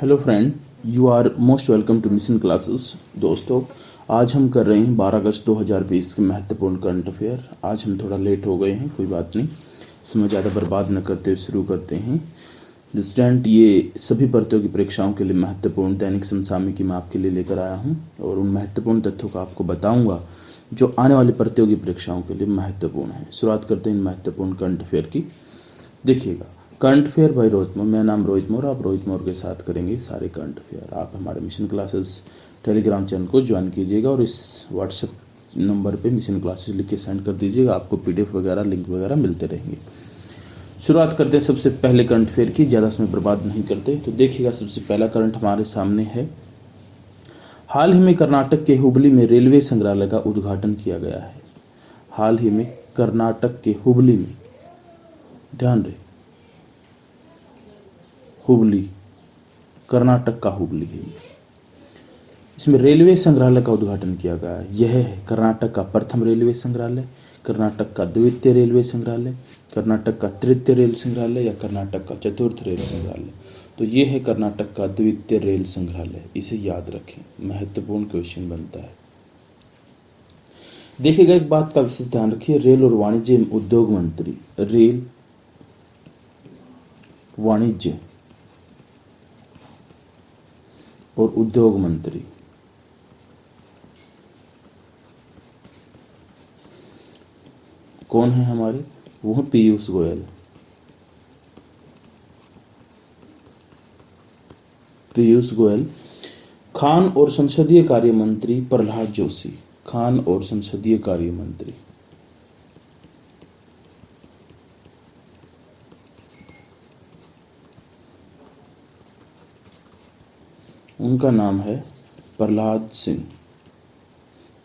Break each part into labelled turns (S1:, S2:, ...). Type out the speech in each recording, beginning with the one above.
S1: Hello friend, you are most welcome to mission classes. दोस्तों, आज हम कर रहे हैं 12 अगस्त 2020 के महत्वपूर्ण करंट अफेयर। आज हम थोड़ा लेट हो गए हैं, कोई बात नहीं, समय ज़्यादा बर्बाद न करते हुए शुरू करते हैं। स्टूडेंट, ये सभी प्रतियोगी परीक्षाओं के लिए महत्वपूर्ण दैनिक समसामयिकी मैं आपके लिए लेकर आया हूँ और उन महत्वपूर्ण तथ्यों को आपको बताऊँगा जो आने वाली प्रतियोगी परीक्षाओं के लिए महत्वपूर्ण है। शुरुआत करते हैं इन महत्वपूर्ण करंट अफेयर की। देखिएगा, करंट अफेयर बाय रोहित मोर। मेरा नाम रोहित मोर, आप रोहित मोर के साथ करेंगे सारे करंट अफेयर। आप हमारे मिशन क्लासेस टेलीग्राम चैनल को ज्वाइन कीजिएगा और इस व्हाट्सएप नंबर पे मिशन क्लासेस लिख के सेंड कर दीजिएगा। आपको पीडीएफ वगैरह लिंक वगैरह मिलते रहेंगे। शुरुआत करते हैं सबसे पहले करंट अफेयर की, ज़्यादा समय बर्बाद नहीं करते। तो देखिएगा, सबसे पहला करंट हमारे सामने है। हाल ही में कर्नाटक के हुबली में रेलवे संग्रहालय का उद्घाटन किया गया है। हाल ही में कर्नाटक के हुबली में, ध्यान रहे, हुबली, कर्नाटक का हुबली है। इसमें रेलवे संग्रहालय का उद्घाटन किया गया है। यह है कर्नाटक का प्रथम रेलवे संग्रहालय, कर्नाटक का द्वितीय रेलवे संग्रहालय, कर्नाटक का तृतीय रेल संग्रहालय या कर्नाटक का चतुर्थ रेल संग्रहालय। तो ये है कर्नाटक का द्वितीय रेल संग्रहालय, इसे याद रखें, महत्वपूर्ण क्वेश्चन बनता है। देखिएगा, एक बात का विशेष ध्यान रखिए, रेल और वाणिज्य उद्योग मंत्री, रेल वाणिज्य और उद्योग मंत्री कौन है हमारे? वो है पीयूष गोयल। पीयूष गोयल। खान और संसदीय कार्य मंत्री प्रहलाद जोशी। खान और संसदीय कार्य मंत्री, उनका नाम है प्रहलाद सिंह,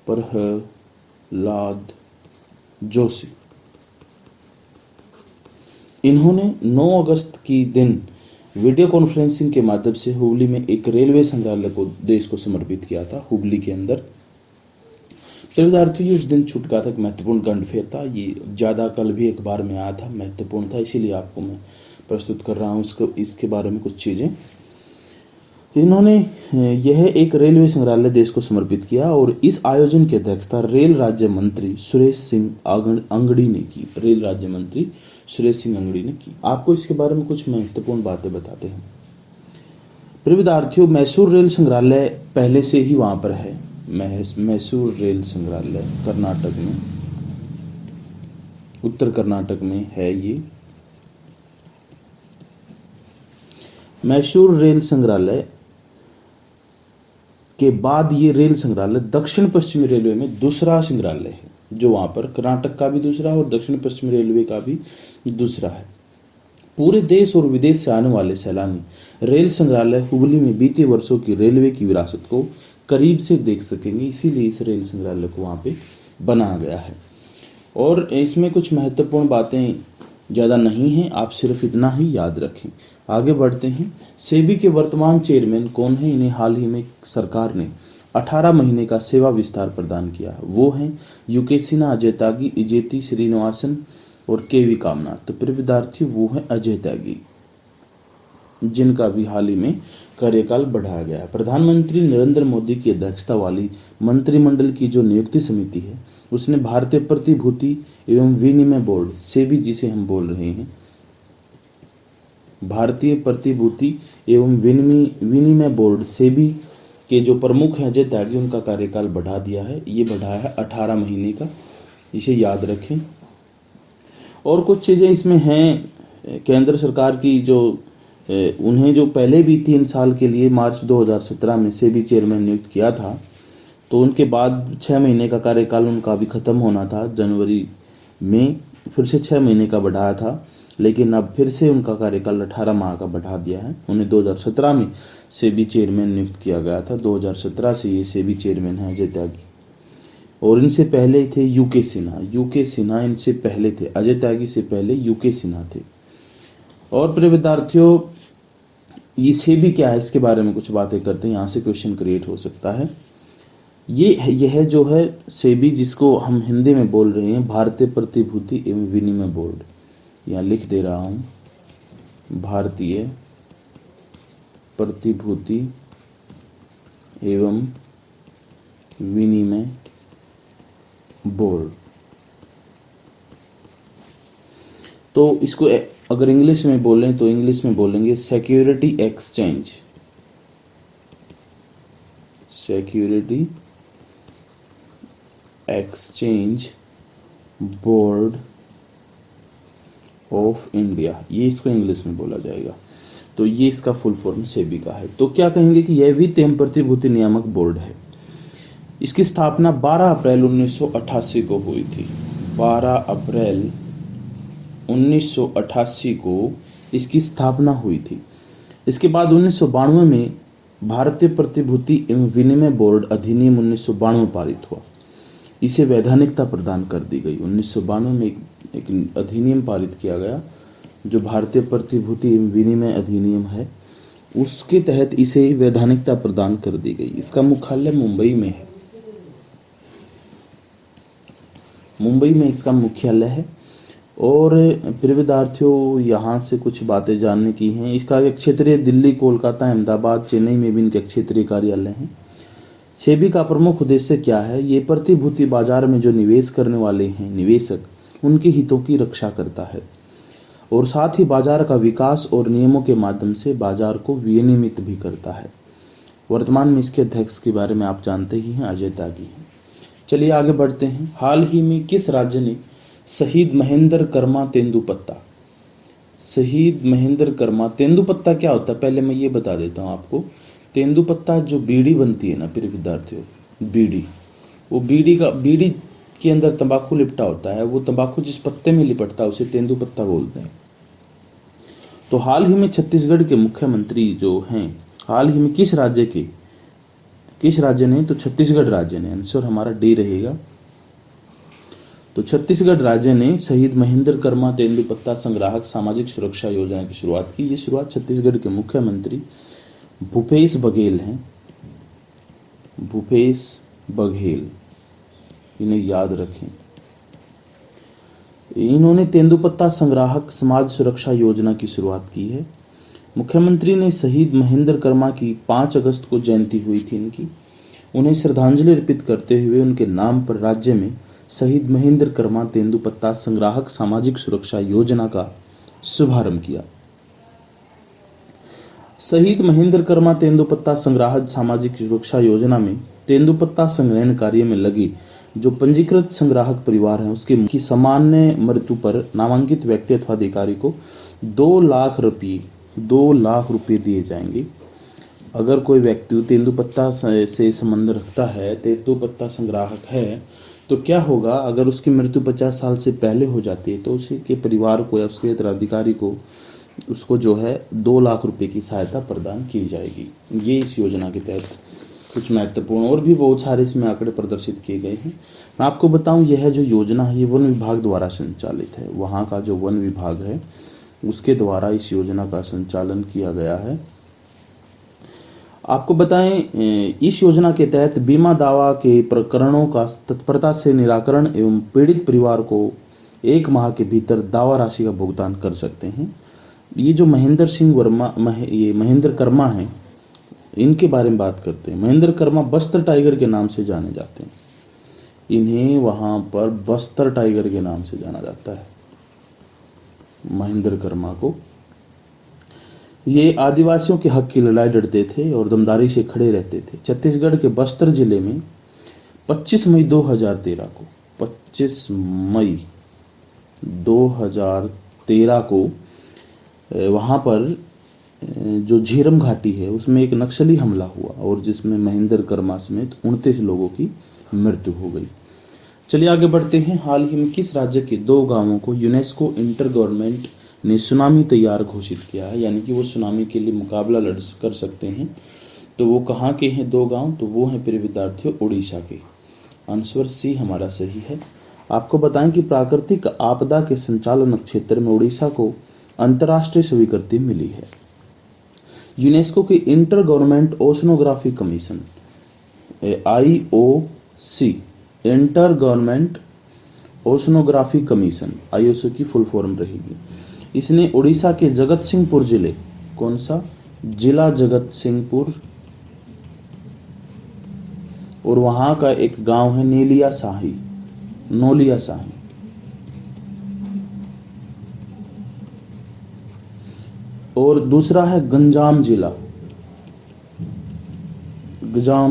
S1: प्रहलाद जोशी। इन्होंने 9 अगस्त की दिन वीडियो कॉन्फ्रेंसिंग के माध्यम से हुबली में एक रेलवे संग्रहालय को देश को समर्पित किया था, हुबली के अंदर। तो विद्यार्थियों, उस दिन छूट का था, एक महत्वपूर्ण करंट अफेयर था। ये ज़्यादा कल भी अखबार में आया था, महत्वपूर्ण था, इसीलिए आपको मैं प्रस्तुत कर रहा हूँ इसके बारे में कुछ चीज़ें। इन्होंने यह एक रेलवे संग्रहालय देश को समर्पित किया और इस आयोजन की अध्यक्षता रेल राज्य मंत्री सुरेश सिंह अंगड़ी ने की। रेल राज्य मंत्री सुरेश सिंह अंगड़ी ने की। आपको इसके बारे में कुछ महत्वपूर्ण बातें बताते हैं। प्रिय विद्यार्थियों, मैसूर रेल संग्रहालय पहले से ही वहां पर है। मैसूर रेल संग्रहालय कर्नाटक में, उत्तर कर्नाटक में है ये। मैसूर रेल संग्रहालय के बाद ये रेल संग्रहालय दक्षिण पश्चिमी रेलवे में दूसरा संग्रहालय है, जो वहां पर कर्नाटक का भी दूसरा और दक्षिण पश्चिमी रेलवे का भी दूसरा है। पूरे देश और विदेश से आने वाले सैलानी रेल संग्रहालय हुबली में बीते वर्षों की रेलवे की विरासत को करीब से देख सकेंगे, इसीलिए इस रेल संग्रहालय को वहां पे बनाया गया है। और इसमें कुछ महत्वपूर्ण बातें ज़्यादा नहीं हैं, आप सिर्फ इतना ही याद रखें। आगे बढ़ते हैं। सेबी के वर्तमान चेयरमैन कौन है? इन्हें हाल ही में सरकार ने 18 महीने का सेवा विस्तार प्रदान किया है। वो हैं यूके सिन्हा, अजय त्यागी, इजेती श्रीनिवासन और केवी कामनाथ। तो प्रिय विद्यार्थियों, वो है अजय त्यागी, जिनका भी हाल ही में कार्यकाल बढ़ाया गया है। प्रधानमंत्री नरेंद्र मोदी की अध्यक्षता वाली मंत्रिमंडल की जो नियुक्ति समिति है, उसने भारतीय प्रतिभूति एवं विनिमय बोर्ड, सेबी जिसे हम बोल रहे हैं, भारतीय प्रतिभूति एवं विनिमय बोर्ड सेबी के जो प्रमुख हैं अजय त्यागी, उनका कार्यकाल बढ़ा दिया है। ये बढ़ाया है 18 महीने का, इसे याद रखें। और कुछ चीज़ें इसमें हैं केंद्र सरकार की, जो उन्हें जो पहले भी 3 साल के लिए मार्च 2017 में सेबी चेयरमैन नियुक्त किया था, तो उनके बाद 6 महीने का कार्यकाल उनका भी खत्म होना था। जनवरी में फिर से 6 महीने का बढ़ाया था, लेकिन अब फिर से उनका कार्यकाल 18 माह का बढ़ा दिया है। उन्हें 2017 में सेबी चेयरमैन नियुक्त किया गया था। 2017 से ये सेबी चेयरमैन है अजय त्यागी। और इनसे पहले थे यूके सिन्हा। यूके सिन्हा इनसे पहले थे, अजय त्यागी से पहले यूके सिन्हा थे। और प्रिय विद्यार्थियों, ये सेबी क्या है, इसके बारे में कुछ बातें करते हैं, यहाँ से क्वेश्चन क्रिएट हो सकता है। यह जो है सेबी, जिसको हम हिंदी में बोल रहे हैं भारतीय प्रतिभूति एवं विनिमय बोर्ड, यहाँ लिख दे रहा हूँ, भारतीय प्रतिभूति एवं विनिमय बोर्ड। तो इसको अगर इंग्लिश में बोलें तो इंग्लिश में बोलेंगे security exchange, security exchange board of India, ये इसको इंग्लिश में बोला जाएगा। तो ये इसका फुल फॉर्म सेबी का है। तो क्या कहेंगे कि यह वित्त एवं प्रतिभूति नियामक बोर्ड है। इसकी स्थापना 12 अप्रैल 1988 को हुई थी। 12 अप्रैल 1988 को इसकी स्थापना हुई थी। इसके बाद 1992 में भारतीय प्रतिभूति एवं विनिमय बोर्ड अधिनियम 1992 पारित हुआ। इसे वैधानिकता प्रदान कर दी गई। 1992 में एक अधिनियम पारित किया गया जो भारतीय प्रतिभूति एवं विनिमय अधिनियम है, उसके तहत इसे वैधानिकता प्रदान कर दी गई। इसका मुख्यालय मुंबई में है, मुंबई में इसका मुख्यालय है। और प्रिय विद्यार्थियों, यहाँ से कुछ बातें जानने की हैं। इसका एक क्षेत्रीय दिल्ली, कोलकाता, अहमदाबाद, चेन्नई में भी इनके क्षेत्रीय कार्यालय हैं। सेबी का प्रमुख उद्देश्य क्या है? ये प्रतिभूति बाजार में जो निवेश करने वाले हैं निवेशक, उनके हितों की रक्षा करता है और साथ ही बाजार का विकास और नियमों के माध्यम से बाजार को विनियमित भी करता है। वर्तमान में इसके अध्यक्ष के बारे में आप जानते ही हैं, अजय त्यागी हैं। चलिए आगे बढ़ते हैं। हाल ही में किस राज्य ने शहीद महेंद्र कर्मा तेंदुपत्ता, शहीद महेंद्र कर्मा, तेंदुपत्ता क्या होता है पहले मैं ये बता देता हूँ आपको। तेंदुपत्ता जो बीड़ी बनती है ना प्रिय विद्यार्थियों, बीड़ी, वो बीड़ी के अंदर तंबाकू लिपटा होता है। वो तंबाकू जिस पत्ते में लिपटता है उसे तेंदुपत्ता बोलते हैं। तो हाल ही में छत्तीसगढ़ के मुख्यमंत्री जो हैं, हाल ही में किस राज्य ने? तो छत्तीसगढ़ राज्य ने। आंसर हमारा डी रहेगा। तो छत्तीसगढ़ राज्य ने शहीद महेंद्र कर्मा तेंदुपत्ता संग्राहक सामाजिक सुरक्षा योजना की शुरुआत की। ये शुरुआत छत्तीसगढ़ के मुख्यमंत्री भूपेश बघेल हैं, भूपेश बघेल, इन्हें याद रखें। इन्होंने तेंदुपत्ता संग्राहक समाज सुरक्षा योजना की शुरुआत की है। मुख्यमंत्री ने शहीद महेंद्र कर्मा की 5 अगस्त को जयंती हुई थी इनकी, उन्हें श्रद्धांजलि अर्पित करते हुए उनके नाम पर राज्य में शहीद महेंद्र कर्मा तेंदुपत्ता संग्राहक सामाजिक सुरक्षा योजना का शुभारंभ किया। शहीद महेंद्र कर्मा तेंदुपत्ता संग्राहक सामाजिक सुरक्षा योजना में तेंदुपत्ता संग्रहण कार्य में लगी जो पंजीकृत संग्राहक परिवार है उसकी सामान्य मृत्यु पर नामांकित व्यक्ति अथवा अधिकारी को 2 लाख रुपये दिए जाएंगे। अगर कोई व्यक्ति तेंदुपत्ता से संबंध रखता है, तेंदुपत्ता संग्राहक है, तो क्या होगा? अगर उसकी मृत्यु 50 साल से पहले हो जाती है तो उसी के परिवार को या उसके उत्तराधिकारी को उसको जो है 2 लाख रुपए की सहायता प्रदान की जाएगी। ये इस योजना के तहत कुछ महत्वपूर्ण और भी बहुत सारे इसमें आंकड़े प्रदर्शित किए गए हैं। मैं आपको बताऊं, यह जो योजना है ये वन विभाग द्वारा संचालित है। वहाँ का जो वन विभाग है उसके द्वारा इस योजना का संचालन किया गया है। आपको बताएं, इस योजना के तहत बीमा दावा के प्रकरणों का तत्परता से निराकरण एवं पीड़ित परिवार को 1 माह के भीतर दावा राशि का भुगतान कर सकते हैं। ये जो महेंद्र कर्मा हैं, इनके बारे में बात करते हैं। महेंद्र कर्मा बस्तर टाइगर के नाम से जाने जाते हैं। इन्हें वहां पर बस्तर टाइगर के नाम से जाना जाता है, महेंद्र कर्मा को। ये आदिवासियों के हक की लड़ाई लड़ते थे और दमदारी से खड़े रहते थे। छत्तीसगढ़ के बस्तर जिले में 25 मई 2013 को वहाँ पर जो झीरम घाटी है उसमें एक नक्सली हमला हुआ और जिसमें महेंद्र कर्मा समेत 29 लोगों की मृत्यु हो गई। चलिए आगे बढ़ते हैं। हाल ही में किस राज्य के 2 गांवों को यूनेस्को इंटर गवर्नमेंट ने सुनामी तैयार घोषित किया है, यानी कि वो सुनामी के लिए मुकाबला कर सकते हैं। तो वो कहाँ के हैं 2 गांव? तो वो हैं प्रिय विद्यार्थियों उड़ीसा के। आंसर सी हमारा सही है। आपको बताएं कि प्राकृतिक आपदा के संचालन क्षेत्र में उड़ीसा को अंतर्राष्ट्रीय स्वीकृति मिली है। यूनेस्को की inter government oceanography commission IOC, inter government oceanography commission IOC की फुल फॉर्म रहेगी। इसने उड़ीसा के जगत सिंहपुर जिले, कौन सा? जिला जगत सिंहपुर, और वहां का एक गांव है नोलिया शाही। और दूसरा है गंजाम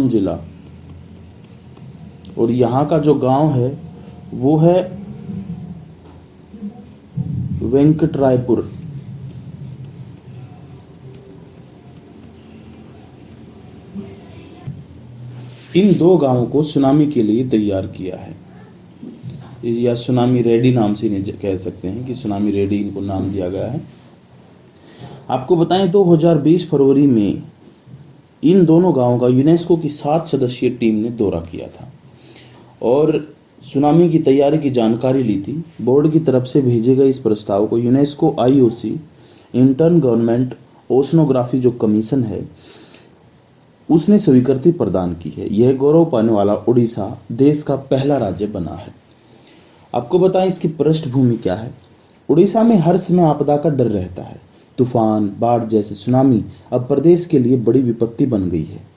S1: जिला, और यहाँ का जो गांव है वो है वेंकटरायपुर। इन 2 गांवों को सुनामी के लिए तैयार किया है, या सुनामी रेडी नाम से इन्हें कह सकते हैं कि सुनामी रेडी इनको नाम दिया गया है। आपको बताएं 2020 फरवरी में इन दोनों गांवों का यूनेस्को की 7 सदस्यीय टीम ने दौरा किया था और सुनामी की तैयारी की जानकारी ली थी। बोर्ड की तरफ से भेजे गए इस प्रस्ताव को UNESCO IOC intern government oceanography जो कमीशन है उसने स्वीकृति प्रदान की है। यह गौरव पाने वाला उड़ीसा देश का पहला राज्य बना है। आपको बताएं इसकी पृष्ठभूमि क्या है। उड़ीसा में हर समय आपदा का डर रहता है। तूफान, बाढ़ जैसे सुनामी अब प्रदेश के लिए बड़ी विपत्ति बन गई है।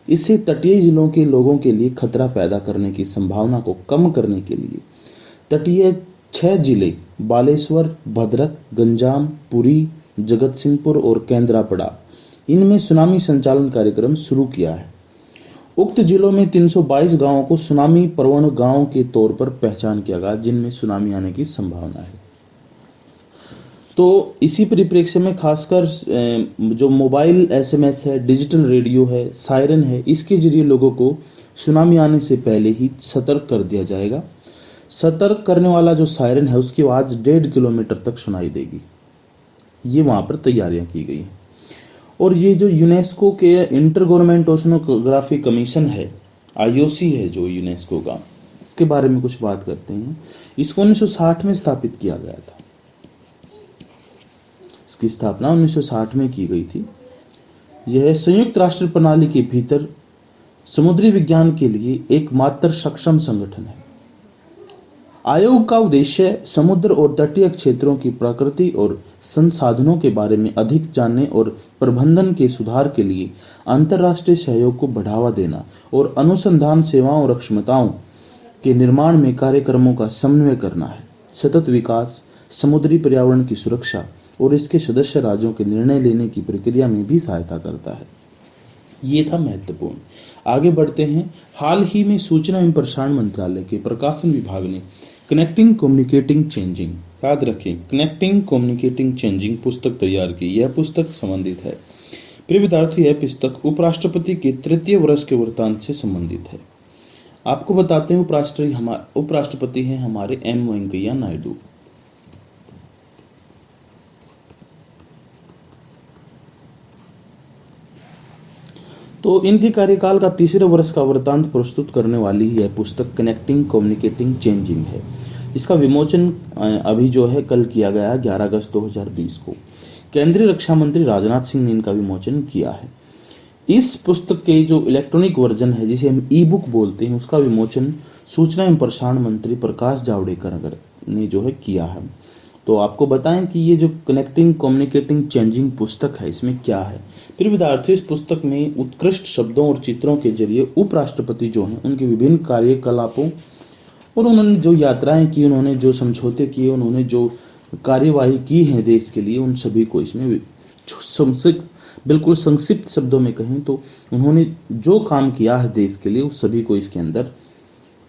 S1: इससे तटीय जिलों के लोगों के लिए खतरा पैदा करने की संभावना को कम करने के लिए तटीय 6 जिले बालेश्वर, भद्रक, गंजाम, पुरी, जगतसिंहपुर और केंद्रापड़ा, इनमें सुनामी संचालन कार्यक्रम शुरू किया है। उक्त जिलों में 322 गांवों को सुनामी प्रवण गांव के तौर पर पहचान किया गया जिनमें सुनामी आने की संभावना है। तो इसी परिप्रेक्ष्य में खासकर जो मोबाइल SMS है, डिजिटल रेडियो है, सायरन है, इसके जरिए लोगों को सुनामी आने से पहले ही सतर्क कर दिया जाएगा। सतर्क करने वाला जो सायरन है उसकी आवाज़ 1.5 किलोमीटर तक सुनाई देगी। ये वहाँ पर तैयारियां की गई हैं। और ये जो यूनेस्को के इंटर गवर्नमेंट ओशनोग्राफी कमीशन है, IOC है जो यूनेस्को का, इसके बारे में कुछ बात करते हैं। इसको 1960 में स्थापित किया गया था। इसकी स्थापना 1960 में की गई थी। यह संयुक्त राष्ट्र प्रणाली के भीतर समुद्री विज्ञान के लिए एकमात्र सक्षम संगठन है। आयोग का उद्देश्य समुद्र और तटीय क्षेत्रों की प्रकृति और संसाधनों के बारे में अधिक जानने और प्रबंधन के सुधार के लिए अंतर्राष्ट्रीय सहयोग को बढ़ावा देना और अनुसंधान सेवाओं और क्षमताओं के निर्माण में कार्यक्रमों का समन्वय करना है। सतत विकास, समुद्री पर्यावरण की सुरक्षा और इसके सदस्य राज्यों के निर्णय लेने की प्रक्रिया में भी सहायता करता है। ये था महत्वपूर्ण। आगे बढ़ते हैं। हाल ही में सूचना एवं प्रसारण मंत्रालय के प्रकाशन विभाग ने कनेक्टिंग कम्युनिकेटिंग चेंजिंग, याद रखें, कनेक्टिंग कम्युनिकेटिंग चेंजिंग पुस्तक तैयार की। यह पुस्तक संबंधित है। प्रिय विद्यार्थी, यह पुस्तक उपराष्ट्रपति के 3य वर्ष के वृत्तांत से संबंधित है। आपको बताते हैं उपराष्ट्रपति हैं हमारे M वेंकैया नायडू। तो इनके कार्यकाल का 3रे वर्ष का वृत्तांत प्रस्तुत करने वाली यह पुस्तक कनेक्टिंग कम्युनिकेटिंग चेंजिंग है। इसका विमोचन अभी जो है कल किया गया 11 अगस्त 2020 को। केंद्रीय रक्षा मंत्री राजनाथ सिंह ने इनका विमोचन किया है। इस पुस्तक के जो इलेक्ट्रॉनिक वर्जन है जिसे हम ई-बुक बोलते हैं उसका विमोचन सूचना एवं प्रसारण मंत्री प्रकाश जावड़ेकर ने जो है किया है। तो आपको बताएं कि ये जो कनेक्टिंग कम्युनिकेटिंग चेंजिंग पुस्तक है इसमें क्या है। फिर विद्यार्थियों, इस पुस्तक में उत्कृष्ट शब्दों और चित्रों के जरिए उपराष्ट्रपति जो हैं उनके विभिन्न कार्यकलापों और उन्होंने जो यात्राएं की, उन्होंने जो समझौते किए, उन्होंने जो कार्यवाही की है देश के लिए, उन सभी को इसमें बिल्कुल संक्षिप्त शब्दों में कहें तो उन्होंने जो काम किया है देश के लिए उस सभी को इसके अंदर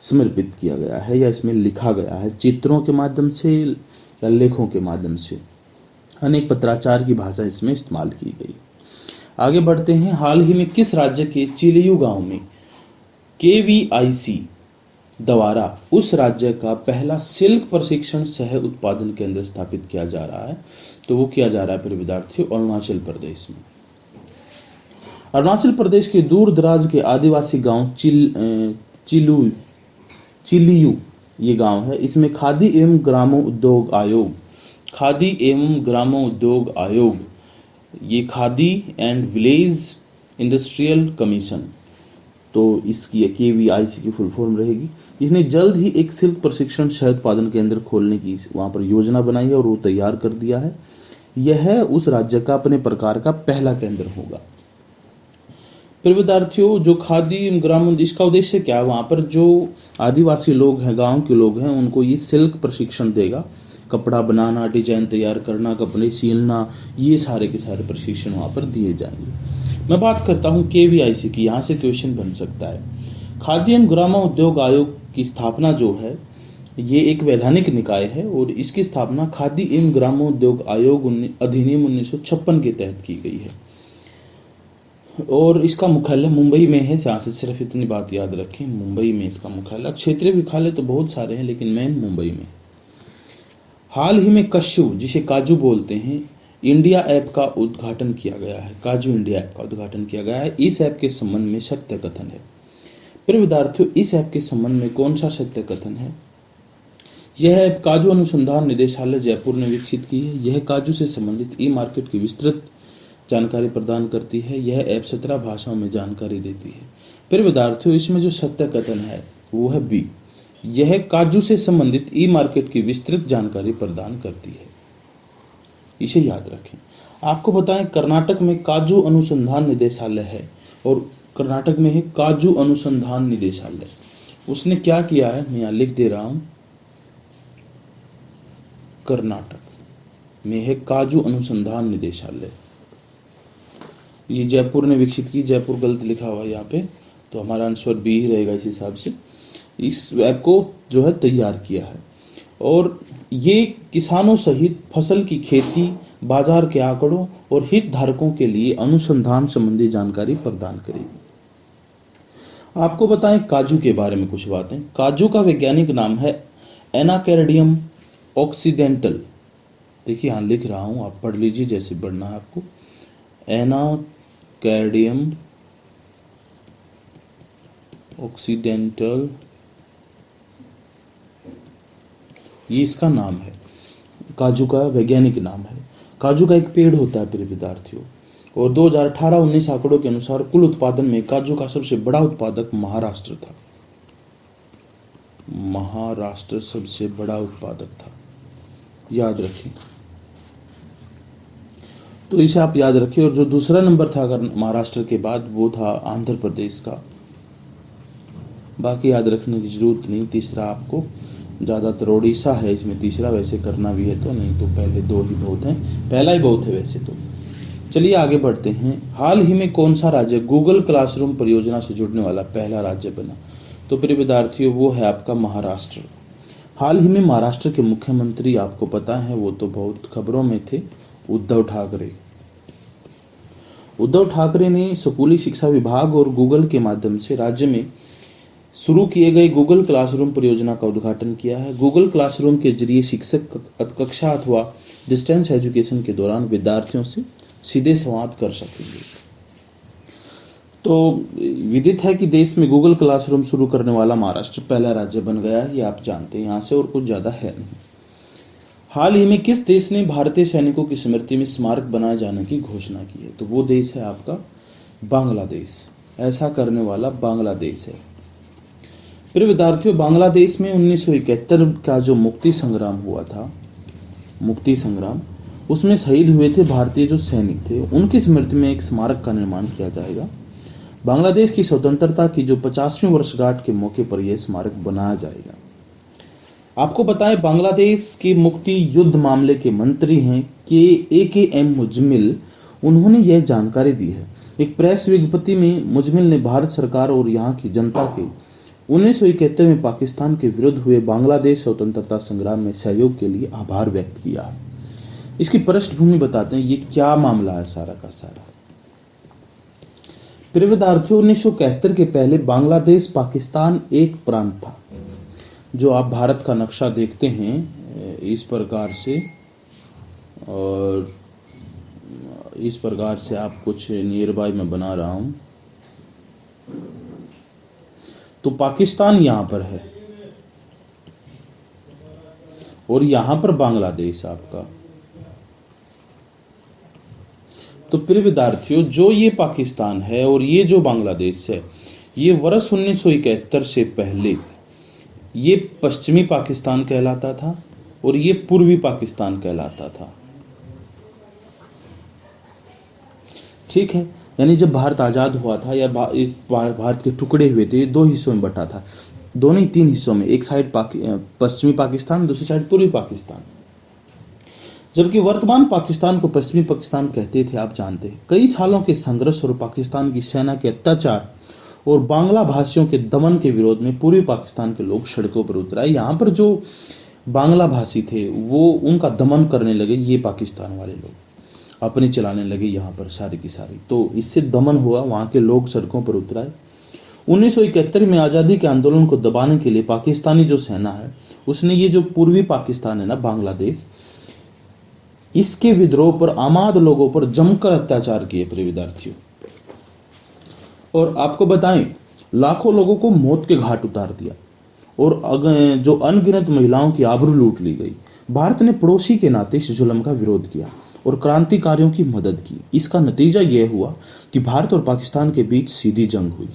S1: समर्पित किया गया है या इसमें लिखा गया है, चित्रों के माध्यम से या लेखों के माध्यम से। अनेक पत्राचार की भाषा इसमें इस्तेमाल की गई। आगे बढ़ते हैं। हाल ही में किस राज्य के चिलियू गांव में KVIC द्वारा उस राज्य का पहला सिल्क प्रशिक्षण सह उत्पादन केंद्र स्थापित किया जा रहा है? तो वो किया जा रहा है फिर विद्यार्थियों अरुणाचल प्रदेश में। अरुणाचल प्रदेश के दूर दराज के आदिवासी गांव चिलियू ये गांव है। इसमें खादी एवं ग्रामोद्योग आयोग ये khadi and village industrial commission, तो इसकी KVIC की फुल फॉर्म रहेगी। इसने जल्द ही एक सिल्क प्रशिक्षण सह उत्पादन केंद्र खोलने की वहाँ पर योजना बनाई है और वो तैयार कर दिया है। यह उस राज्य का अपने प्रकार का पहला केंद्र होगा। फिर विद्यार्थियों, जो खादी एवं ग्रामोद्योग, इसका उद्देश्य क्या है? वहाँ पर जो आदिवासी लोग हैं, गांव के लोग हैं, उनको ये सिल्क प्रशिक्षण देगा। कपड़ा बनाना, डिजाइन तैयार करना, कपड़े सिलना, ये सारे के सारे प्रशिक्षण वहाँ पर दिए जाएंगे। मैं बात करता हूँ KVIC की, यहाँ से क्वेश्चन बन सकता है। खादी एवं ग्रामोद्योग आयोग की स्थापना जो है, ये एक वैधानिक निकाय है और इसकी स्थापना खादी एवं ग्रामोद्योग आयोग अधिनियम 1956 के तहत की गई है और इसका मुख्यालय मुंबई में है। यहाँ से सिर्फ इतनी बात याद रखें, मुंबई में इसका मुख्यालय। क्षेत्रीय मुख्यालय तो बहुत सारे हैं लेकिन मेन मुंबई में। हाल ही में कश्यू, जिसे काजू बोलते हैं, इंडिया ऐप का उद्घाटन किया गया है। काजू इंडिया ऐप का उद्घाटन किया गया है। इस ऐप के संबंध में सत्य कथन है। फिर विद्यार्थियों, इस ऐप के संबंध में कौन सा सत्य कथन है? यह ऐप काजू अनुसंधान निदेशालय जयपुर ने विकसित की है। यह काजू से संबंधित ई-मार्केट की विस्तृत जानकारी प्रदान करती है। यह ऐप 17 भाषाओं में जानकारी देती है। फिर विद्यार्थियों, इसमें जो सत्य कथन है वो है बी, यह काजू से संबंधित ई-मार्केट की विस्तृत जानकारी प्रदान करती है। इसे याद रखें। आपको बताएं, कर्नाटक में काजू अनुसंधान निदेशालय है और कर्नाटक में है काजू अनुसंधान निदेशालय। उसने क्या किया है, मैं यहाँ लिख दे रहा हूं, कर्नाटक में है काजू अनुसंधान निदेशालय। ये जयपुर ने विकसित की। जयपुर गलत लिखा हुआ है यहाँ पे, तो हमारा आंसर बी ही रहेगा इस हिसाब से। इस ऐप को जो है तैयार किया है और ये किसानों सहित फसल की खेती, बाजार के आंकड़ों और हितधारकों के लिए अनुसंधान संबंधी जानकारी प्रदान करेगी। आपको बताएं काजू के बारे में कुछ बातें। काजू का वैज्ञानिक नाम है एनाकैरिडियम ऑक्सीडेंटल। देखिए यहाँ लिख रहा हूं, आप पढ़ लीजिए जैसे पढ़ना है आपको। एनाकैरिडियम ऑक्सीडेंटल, ये इसका नाम है, काजू का वैज्ञानिक नाम है। काजू का एक पेड़ होता है प्रिय विद्यार्थियों, और 2018-19 आंकड़ों के अनुसार कुल उत्पादन में काजू का सबसे बड़ा उत्पादक महाराष्ट्र था। महाराष्ट्र सबसे बड़ा उत्पादक था, याद रखें। तो इसे आप याद रखिए। और जो दूसरा नंबर था अगर महाराष्ट्र के बाद, वो था आंध्र प्रदेश का। बाकी याद रखने की जरूरत नहीं। तीसरा आपको ज्यादातर ओडिशा है इसमें तीसरा, वैसे करना भी है तो, नहीं तो पहले दो ही बहुत हैं, पहला ही बहुत है वैसे तो। चलिए आगे बढ़ते हैं। हाल ही में कौन सा राज्य गूगल क्लासरूम परियोजना से जुड़ने वाला पहला राज्य बना? तो प्रिय विद्यार्थियों, वो है आपका महाराष्ट्र। हाल ही में महाराष्ट्र के मुख्यमंत्री आपको पता है, वो तो बहुत खबरों में थे, उद्धव ठाकरे। उद्धव ठाकरे ने स्कूली शिक्षा विभाग और गूगल के माध्यम से राज्य में शुरू किए गए गूगल क्लासरूम परियोजना का उद्घाटन किया है। गूगल क्लासरूम के जरिए शिक्षक कक्षा अथवा डिस्टेंस एजुकेशन के दौरान विद्यार्थियों से सीधे संवाद कर सकेंगे। तो विदित है कि देश में गूगल क्लासरूम शुरू करने वाला महाराष्ट्र पहला राज्य बन गया है, ये आप जानते हैं। यहाँ से और कुछ ज्यादा है नहीं। हाल ही में किस देश ने भारतीय सैनिकों की स्मृति में स्मारक बनाए जाने की घोषणा की है? तो वो देश है आपका बांग्लादेश। ऐसा करने वाला बांग्लादेश है। फिर विद्यार्थियों, बांग्लादेश में 1971 का जो मुक्ति संग्राम हुआ था, मुक्ति संग्राम, उसमें शहीद हुए थे भारतीय जो सैनिक थे, उनकी स्मृति में एक स्मारक का निर्माण किया जाएगा। बांग्लादेश की स्वतंत्रता की जो 50वीं वर्षगांठ के मौके पर यह स्मारक बनाया जाएगा। आपको बताएं, बांग्लादेश के मुक्ति युद्ध मामले के मंत्री हैं AKM मुजमिल। उन्होंने यह जानकारी दी है। एक प्रेस विज्ञप्ति में मुजमिल ने भारत सरकार और यहाँ की जनता के 1971 में पाकिस्तान के विरुद्ध हुए बांग्लादेश स्वतंत्रता संग्राम में सहयोग के लिए आभार व्यक्त किया। इसकी पृष्ठभूमि बताते हैं, ये क्या मामला है सारा का सारा। प्रिय विद्यार्थियों, 1971 के पहले बांग्लादेश पाकिस्तान एक प्रांत था। जो आप भारत का नक्शा देखते हैं इस प्रकार से, और इस प्रकार से आप कुछ नियर बाय में बना रहा हूं, तो पाकिस्तान यहां पर है और यहां पर बांग्लादेश आपका। तो प्रिय विद्यार्थियों, जो ये पाकिस्तान है और ये जो बांग्लादेश है, ये वर्ष 1971 से पहले ये पश्चिमी पाकिस्तान कहलाता था और ये पूर्वी पाकिस्तान कहलाता था। ठीक है। यानी जब भारत आज़ाद हुआ था या भारत के टुकड़े हुए थे, ये दो हिस्सों में बटा था, दो नहीं तीन हिस्सों में, एक साइड पश्चिमी पाकिस्तान, दूसरी साइड पूर्वी पाकिस्तान। जबकि वर्तमान पाकिस्तान को पश्चिमी पाकिस्तान कहते थे, आप जानते हैं। कई सालों के संघर्ष और पाकिस्तान की सेना के अत्याचार और बांग्ला भाषियों के दमन के विरोध में पूर्वी पाकिस्तान के लोग सड़कों पर उतर आए। यहाँ पर जो बांग्ला भाषी थे वो उनका दमन करने लगे, ये पाकिस्तान वाले लोग अपने चलाने लगे यहाँ पर सारी की सारी, तो इससे दमन हुआ, वहाँ के लोग सड़कों पर उतर आए। 1971 में आज़ादी के आंदोलन को दबाने के लिए पाकिस्तानी जो सेना है उसने ये जो पूर्वी पाकिस्तान है ना, बांग्लादेश, इसके विद्रोह पर आमाद लोगों पर जमकर अत्याचार किए प्रिय विद्यार्थियों। और आपको बताएं, लाखों लोगों को मौत के घाट उतार दिया और जो अनगिनत महिलाओं की आबरू लूट ली गई। भारत ने पड़ोसी के नाते इस जुल्म का विरोध किया और क्रांतिकारियों की मदद की। इसका नतीजा यह हुआ कि भारत और पाकिस्तान के बीच सीधी जंग हुई।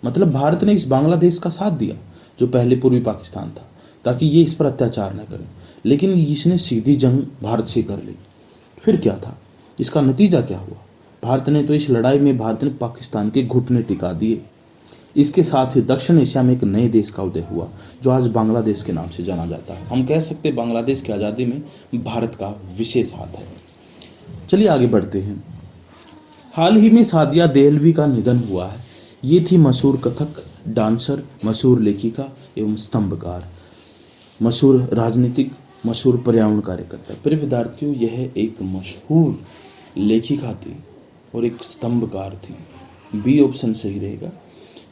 S1: मतलब भारत ने इस बांग्लादेश का साथ दिया जो पहले पूर्वी पाकिस्तान था, ताकि ये इस पर अत्याचार न करें, लेकिन इसने सीधी जंग भारत से कर ली। फिर क्या था, इसका नतीजा क्या हुआ? भारत ने तो इस लड़ाई में भारत ने पाकिस्तान के घुटने टिका दिए। इसके साथ ही दक्षिण एशिया में एक नए देश का उदय हुआ जो आज बांग्लादेश के नाम से जाना जाता है। हम कह सकते हैं बांग्लादेश की आज़ादी में भारत का विशेष हाथ है। चलिए आगे बढ़ते हैं। हाल ही में सादिया देहलवी का निधन हुआ है। ये थी मशहूर कथक डांसर, मशहूर लेखिका एवं स्तंभकार, मशहूर राजनीतिक, मशहूर पर्यावरण कार्यकर्ता। प्रिय विद्यार्थियों, यह एक मशहूर लेखिका थी और एक स्तंभकार थी। बी ऑप्शन सही रहेगा।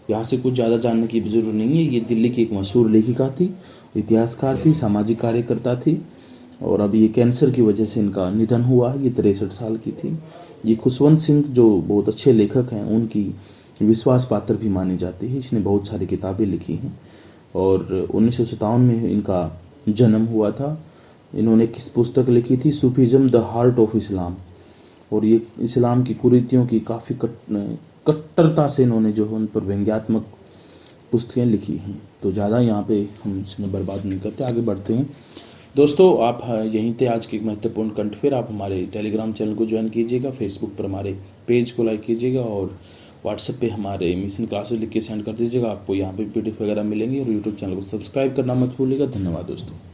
S1: यहाँ से कुछ ज़्यादा जानने की जरूरत नहीं है। ये दिल्ली की एक मशहूर लेखिका थी, इतिहासकार थी, सामाजिक कार्यकर्ता थी और अब ये कैंसर की वजह से इनका निधन हुआ। ये 63 साल की थी। ये खुशवंत सिंह जो बहुत अच्छे लेखक हैं उनकी विश्वास पात्र भी मानी जाती है। इसने बहुत सारी किताबें लिखी हैं और 1957 में इनका जन्म हुआ था। इन्होंने किस पुस्तक लिखी थी? Sufism the heart of Islam. और ये इस्लाम की कुरीतियों की काफ़ी कट्टरता से इन्होंने जो है उन पर व्यंग्यात्मक पुस्तकें लिखी हैं। तो ज़्यादा यहाँ पे हम इसमें बर्बाद नहीं करते, आगे बढ़ते हैं। दोस्तों, आप यहीं थे आज की एक महत्वपूर्ण कंठ। फिर आप हमारे टेलीग्राम चैनल को ज्वाइन कीजिएगा, फेसबुक पर हमारे पेज को लाइक कीजिएगा और व्हाट्सएप पे हमारे मिशन क्लासेस लिख के सेंड कर दीजिएगा। आपको यहाँ पे PDF वगैरह मिलेंगे और यूट्यूब चैनल को सब्सक्राइब करना मत भूलिएगा। धन्यवाद दोस्तों।